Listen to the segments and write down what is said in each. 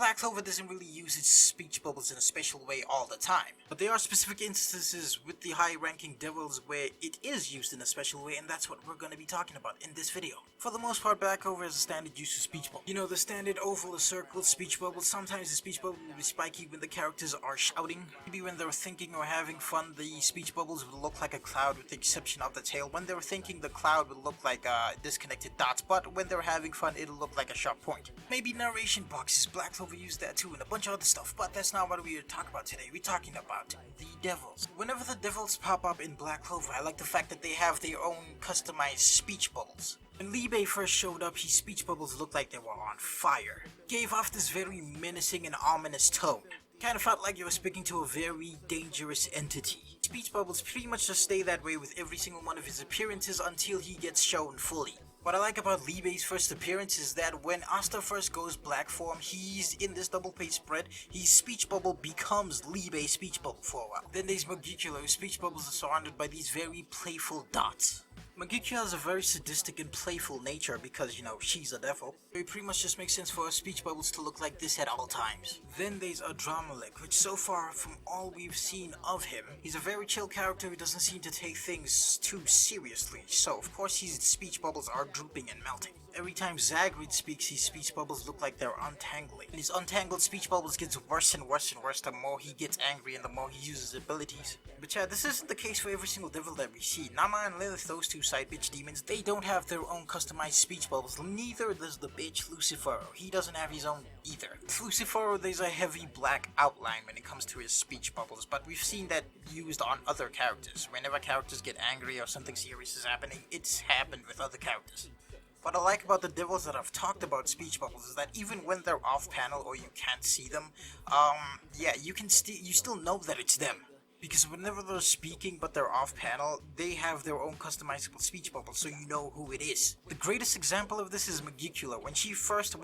Black Clover doesn't really use its speech bubbles in a special way all the time, but there are specific instances with the high-ranking devils where it is used in a special way, and that's what we're going to be talking about in this video. For the most part, Black Clover has a standard use of speech bubble. You know, the standard oval or circle speech bubble. Sometimes the speech bubble will be spiky when the characters are shouting. Maybe when they're thinking or having fun, the speech bubbles will look like a cloud with the exception of the tail. When they're thinking, the cloud will look like disconnected dots, but when they're having fun, it'll look like a sharp point. Maybe narration boxes. Black Clover used that too, and a bunch of other stuff, but that's not what we're talking about today. We're talking about the devils. Whenever the devils pop up in Black Clover, I like the fact that they have their own customized speech bubbles. When Libe first showed up, his speech bubbles looked like they were on fire. Gave off this very menacing and ominous tone. Kind of felt like you were speaking to a very dangerous entity. Speech bubbles pretty much just stay that way with every single one of his appearances until he gets shown fully. What I like about Libe's first appearance is that when Asta first goes black form, he's in this double page spread, his speech bubble becomes Libe's speech bubble for a while. Then there's Magicula, whose speech bubbles are surrounded by these very playful dots. Magicula has a very sadistic and playful nature because, you know, she's a devil. It pretty much just makes sense for her speech bubbles to look like this at all times. Then there's Adramelech, which so far from all we've seen of him, he's a very chill character who doesn't seem to take things too seriously. So of course his speech bubbles are drooping and melting. Every time Zagreed speaks, his speech bubbles look like they're untangling. And his untangled speech bubbles gets worse and worse and worse the more he gets angry and the more he uses abilities. But yeah, this isn't the case for every single devil that we see. Nama and Lilith, those two side bitch demons, they don't have their own customized speech bubbles. Neither does the bitch Lucifero. He doesn't have his own either. With Lucifero, there's a heavy black outline when it comes to his speech bubbles, but we've seen that used on other characters. Whenever characters get angry or something serious is happening, it's happened with other characters. What I like about the devils that I've talked about speech bubbles is that even when they're off panel or you can't see them, yeah, you still know that it's them. Because whenever they're speaking but they're off panel, they have their own customizable speech bubble, so you know who it is. The greatest example of this is Magicula. When she first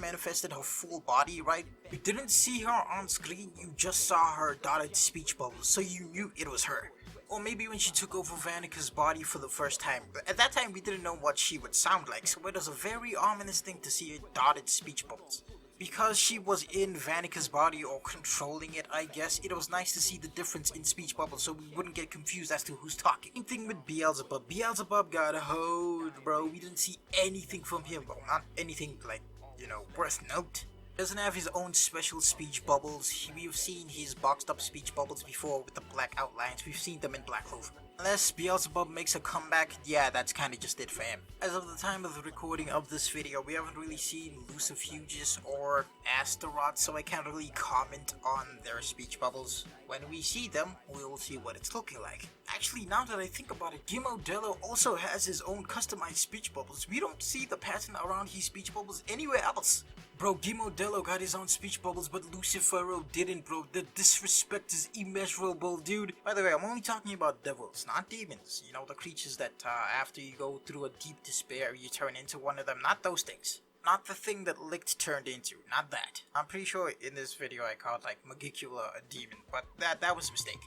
manifested her full body, right? You didn't see her on screen, you just saw her dotted speech bubbles, so you knew it was her. Or maybe when she took over Vanika's body for the first time. But at that time, we didn't know what she would sound like, so it was a very ominous thing to see her dotted speech bubbles. Because she was in Vanika's body or controlling it, I guess, it was nice to see the difference in speech bubbles so we wouldn't get confused as to who's talking. Same thing with Beelzebub. Beelzebub got a hold, bro. We didn't see anything from him. Well, not anything, like, you know, worth note. Doesn't have his own special speech bubbles. We've seen his boxed up speech bubbles before with the black outlines. We've seen them in Black Clover. Unless Beelzebub makes a comeback, yeah, that's kinda just it for him. As of the time of the recording of this video, we haven't really seen Lucifuges or Astaroth, so I can't really comment on their speech bubbles. When we see them, we will see what it's looking like. Actually, now that I think about it, Gimodello also has his own customized speech bubbles. We don't see the pattern around his speech bubbles anywhere else. Bro, Gimodello got his own speech bubbles, but Lucifero didn't, bro. The disrespect is immeasurable, dude. By the way, I'm only talking about devils, not demons. You know, the creatures that after you go through a deep despair, you turn into one of them. Not those things. Not the thing that Licht turned into. Not that. I'm pretty sure in this video I called, like, Magicula a demon, but that was a mistake.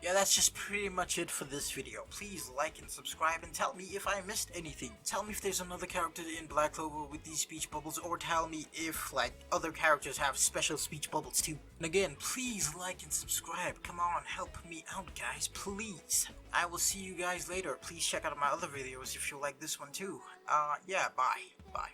Yeah, that's just pretty much it for this video. Please like and subscribe and tell me if I missed anything. Tell me if there's another character in Black Clover with these speech bubbles, or tell me if, like, other characters have special speech bubbles too. And again, please like and subscribe. Come on, help me out, guys, please. I will see you guys later. Please check out my other videos if you like this one too. Yeah, bye. Bye.